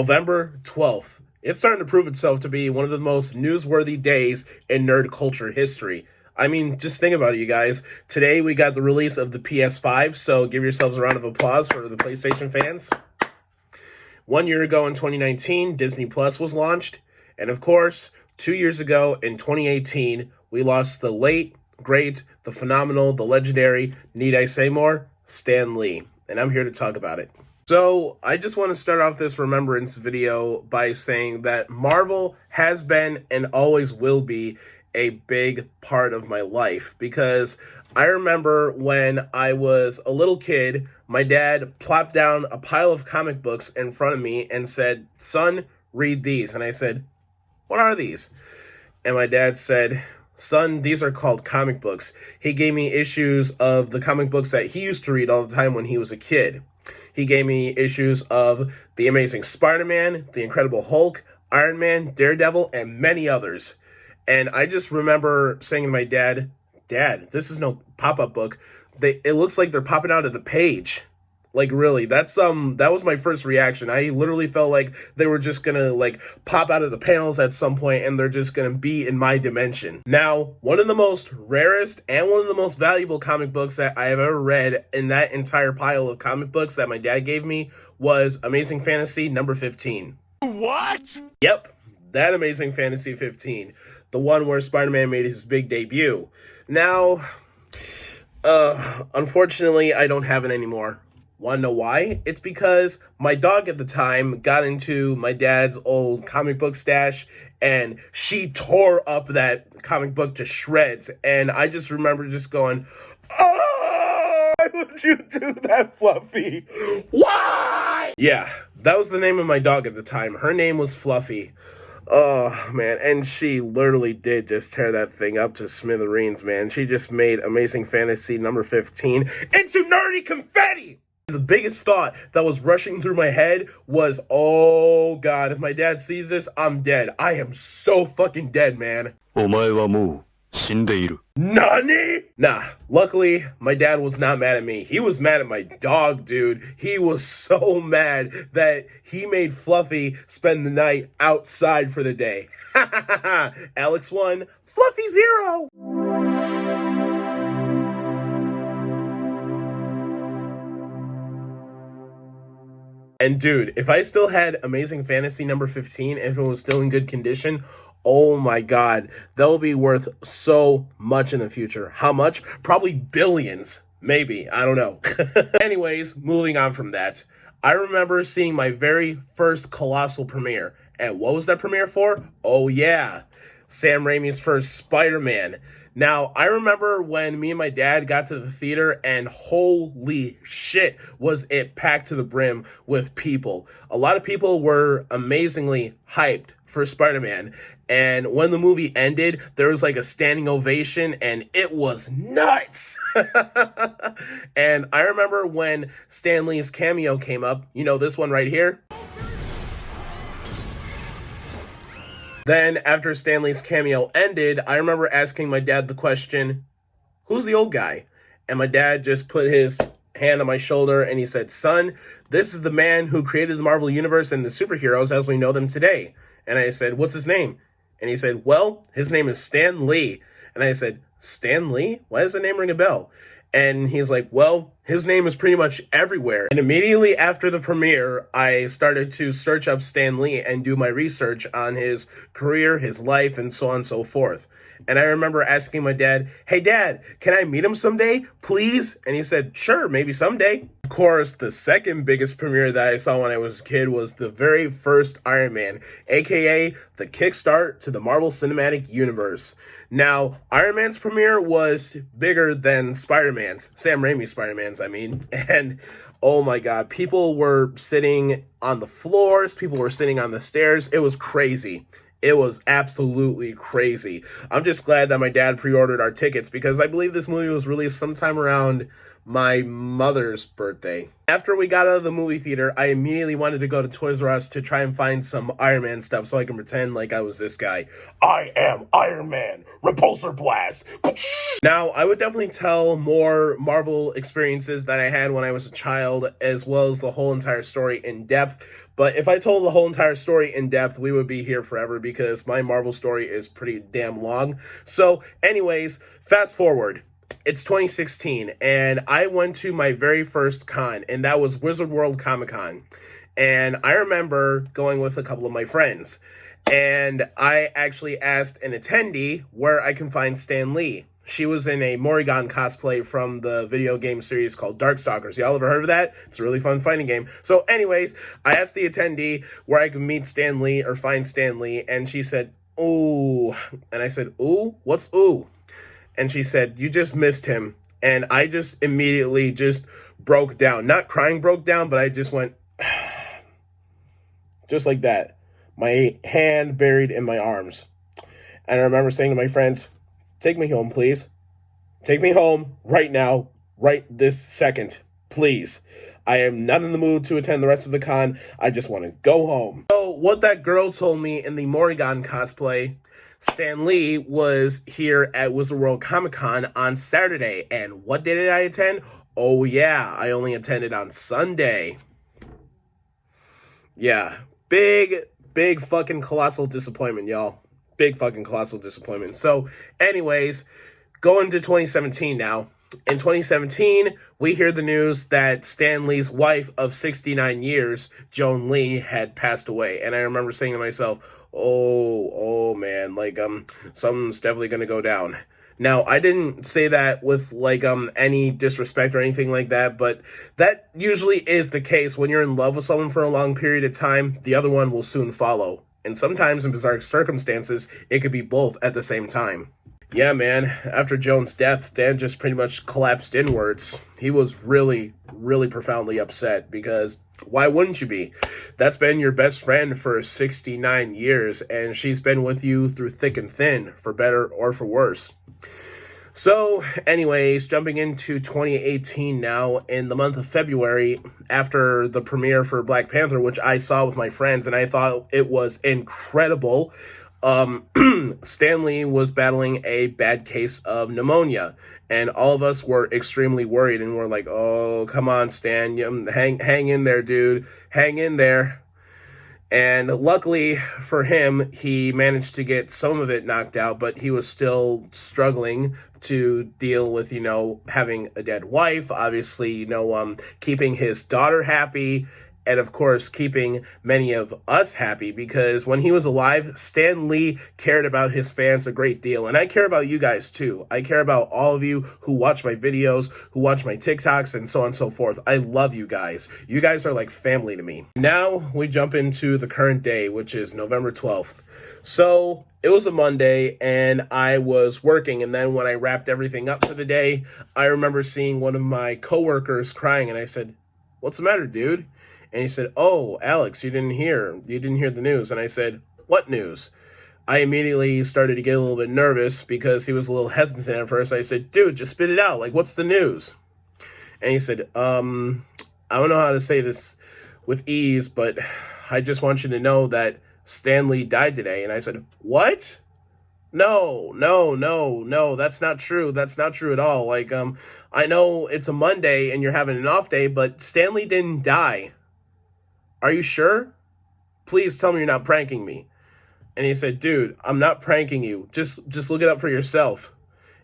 November 12th. It's starting to prove itself to be one of the most newsworthy days in nerd culture history. I mean, just think about it, you guys. Today we got the release of the PS5, so give yourselves a round of applause for the PlayStation fans. 1 year ago in 2019, Disney Plus was launched. And of course, 2 years ago in 2018, we lost the late, great, the phenomenal, the legendary, need I say more, Stan Lee. And I'm here to talk about it. So, I just want to start off this remembrance video by saying that Marvel has been and always will be a big part of my life, because I remember when I was a little kid, my dad plopped down a pile of comic books in front of me and said, "Son, read these." And I said, "What are these?" And my dad said, "Son, these are called comic books." He gave me issues of the comic books that he used to read all the time when he was a kid. He gave me issues of The Amazing Spider-Man, The Incredible Hulk, Iron Man, Daredevil, and many others. And I just remember saying to my dad, "Dad, this is no pop-up book. It looks like they're popping out of the page." Like, really, that was my first reaction. I literally felt like they were just gonna, pop out of the panels at some point, and they're just gonna be in my dimension. Now, one of the most rarest and one of the most valuable comic books that I have ever read in that entire pile of comic books that my dad gave me was Amazing Fantasy number 15. What? Yep, that Amazing Fantasy 15. The one where Spider-Man made his big debut. Now, unfortunately, I don't have it anymore. Want to know why? It's because my dog at the time got into my dad's old comic book stash, and she tore up that comic book to shreds. And I just remember just going, "Oh, why would you do that, Fluffy? Why?" Yeah, that was the name of my dog at the time. Her name was Fluffy. Oh, man, and she literally did just tear that thing up to smithereens, man. She just made Amazing Fantasy number 15 into nerdy confetti! The biggest thought that was rushing through my head was, oh god, if my dad sees this, I'm dead. I am so fucking dead, man. お前はもう死んでいる。 Nani? Nah, luckily, my dad was not mad at me. He was mad at my dog, dude. He was so mad that he made Fluffy spend the night outside for the day. Ha ha ha ha! Alex 1, Fluffy 0! And dude, if I still had Amazing Fantasy number 15, if it was still in good condition, oh my god, that will be worth so much in the future. How much? Probably billions. Maybe. I don't know. Anyways, moving on from that. I remember seeing my very first Colossal premiere. And what was that premiere for? Oh yeah, Sam Raimi's first Spider-Man. Now, I remember when me and my dad got to the theater, and holy shit, was it packed to the brim with people. A lot of people were amazingly hyped for Spider-Man, and when the movie ended, there was like a standing ovation, and it was nuts! And I remember when Stan Lee's cameo came up, you know, this one right here? Then, after Stan Lee's cameo ended, I remember asking my dad the question, "Who's the old guy?" And my dad just put his hand on my shoulder and he said, "Son, this is the man who created the Marvel Universe and the superheroes as we know them today." And I said, "What's his name?" And he said, "Well, his name is Stan Lee." And I said, "Stan Lee? Why does the name ring a bell?" And he's like, "Well, his name is pretty much everywhere." And immediately after the premiere, I started to search up Stan Lee and do my research on his career, his life, and so on and so forth. And I remember asking my dad, "Hey dad, can I meet him someday, please?" And he said, "Sure, maybe someday." Of course, the second biggest premiere that I saw when I was a kid was the very first Iron Man, aka the kickstart to the Marvel Cinematic Universe. Now, Iron Man's premiere was bigger than Spider-Man's, Sam Raimi's Spider-Man's, I mean, and oh my god, people were sitting on the floors, people were sitting on the stairs, it was crazy. It was absolutely crazy. I'm just glad that my dad pre-ordered our tickets, because I believe this movie was released sometime around my mother's birthday. After we got out of the movie theater, I immediately wanted to go to Toys R Us to try and find some Iron Man stuff so I can pretend like I was this guy. I am Iron Man! Repulsor Blast! Now, I would definitely tell more Marvel experiences that I had when I was a child, as well as the whole entire story in depth. But if I told the whole entire story in depth, we would be here forever because my Marvel story is pretty damn long. So, anyways, fast forward. It's 2016, and I went to my very first con, and that was Wizard World Comic-Con. And I remember going with a couple of my friends, and I actually asked an attendee where I can find Stan Lee. She was in a Morrigan cosplay from the video game series called Darkstalkers. Y'all ever heard of that? It's a really fun fighting game. So anyways, I asked the attendee where I could meet Stan Lee or find Stan Lee, and she said, ooh. And I said, ooh? What's ooh? And she said, you just missed him. And I just immediately just broke down. Not crying broke down, but I just went, just like that. My hand buried in my arms. And I remember saying to my friends, take me home, please. Take me home right now, right this second, please. I am not in the mood to attend the rest of the con. I just want to go home. So what that girl told me in the Morrigan cosplay, Stan Lee was here at Wizard World Comic-Con on Saturday. And what day did I attend? Oh yeah, I only attended on Sunday. Yeah, big fucking colossal disappointment, y'all. Big fucking colossal disappointment. So, anyways, going to 2017 now. In 2017, we hear the news that Stan Lee's wife of 69 years, Joan Lee, had passed away. And I remember saying to myself, oh man, like, something's definitely gonna go down. Now, I didn't say that with, like, any disrespect or anything like that, but that usually is the case. When you're in love with someone for a long period of time, the other one will soon follow. And sometimes in bizarre circumstances, it could be both at the same time. Yeah, man, after Joan's death, Stan just pretty much collapsed inwards. He was really profoundly upset because why wouldn't you be? That's been your best friend for 69 years, and she's been with you through thick and thin, for better or for worse. So, anyways, jumping into 2018 now, in the month of February, after the premiere for Black Panther, which I saw with my friends, and I thought it was incredible, Stan Lee was battling a bad case of pneumonia, and all of us were extremely worried, and we're like, oh, come on, Stan, hang in there, dude, hang in there. And luckily for him, he managed to get some of it knocked out, but he was still struggling to deal with, having a dead wife, obviously, keeping his daughter happy, and of course, keeping many of us happy, because when he was alive, Stan Lee cared about his fans a great deal, and I care about you guys too. I care about all of you who watch my videos, who watch my TikToks, and so on and so forth. I love you guys. You guys are like family to me. Now, we jump into the current day, which is November 12th. So, it was a Monday, and I was working, and then when I wrapped everything up for the day, I remember seeing one of my coworkers crying, and I said, what's the matter, dude? And he said, oh, Alex, you didn't hear the news. And I said, what news? I immediately started to get a little bit nervous because he was a little hesitant at first. I said, dude, just spit it out. Like, what's the news? And he said, I don't know how to say this with ease, but I just want you to know that Stan Lee died today. And I said, what? No, that's not true. That's not true at all. Like, I know it's a Monday and you're having an off day, but Stan Lee didn't die. Are you sure? Please tell me you're not pranking me. And he said, dude, I'm not pranking you. Just look it up for yourself.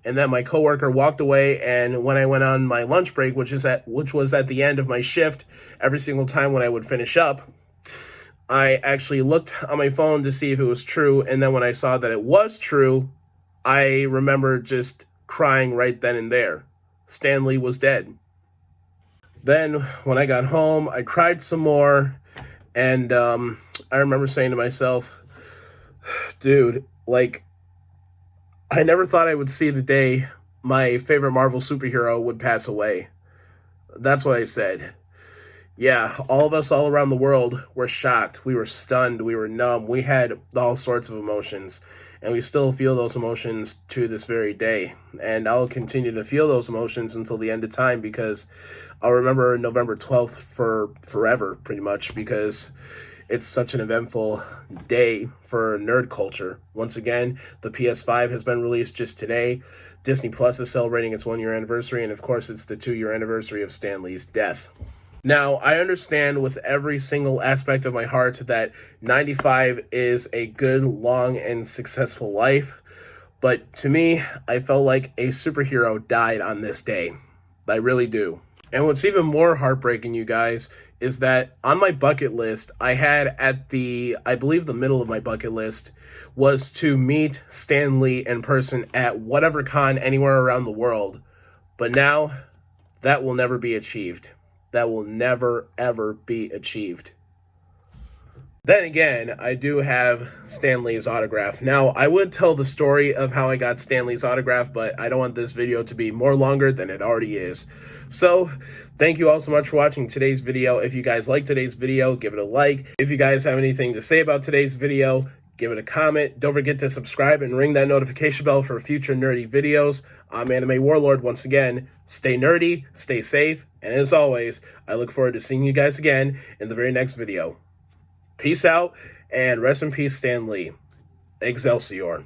And then my coworker walked away, and when I went on my lunch break, which was at the end of my shift, every single time when I would finish up, I actually looked on my phone to see if it was true, and then when I saw that it was true, I remember just crying right then and there. Stan Lee was dead. Then, when I got home, I cried some more, and I remember saying to myself, dude, like, I never thought I would see the day my favorite Marvel superhero would pass away. That's what I said. Yeah, all of us all around the world were shocked. We were stunned. We were numb. We had all sorts of emotions. and we still feel those emotions to this very day. And I'll continue to feel those emotions until the end of time, because I'll remember November 12th for forever, pretty much, because it's such an eventful day for nerd culture. Once again, the PS5 has been released just today. Disney Plus is celebrating its 1-year anniversary, and of course, it's the 2-year anniversary of Stan Lee's death. Now, I understand with every single aspect of my heart that 95 is a good, long, and successful life, but to me, I felt like a superhero died on this day. I really do. And what's even more heartbreaking, you guys, is that on my bucket list, I had I believe the middle of my bucket list was to meet Stan Lee in person at whatever con anywhere around the world. But now, that will never be achieved. That will never, ever be achieved. Then again, I do have Stan Lee's autograph. Now, I would tell the story of how I got Stan Lee's autograph, but I don't want this video to be more longer than it already is. So, thank you all so much for watching today's video. If you guys like today's video, give it a like. If you guys have anything to say about today's video, give it a comment. Don't forget to subscribe and ring that notification bell for future nerdy videos. I'm Anime Warlord once again. Stay nerdy, stay safe, and as always, I look forward to seeing you guys again in the very next video. Peace out, and rest in peace, Stan Lee. Excelsior.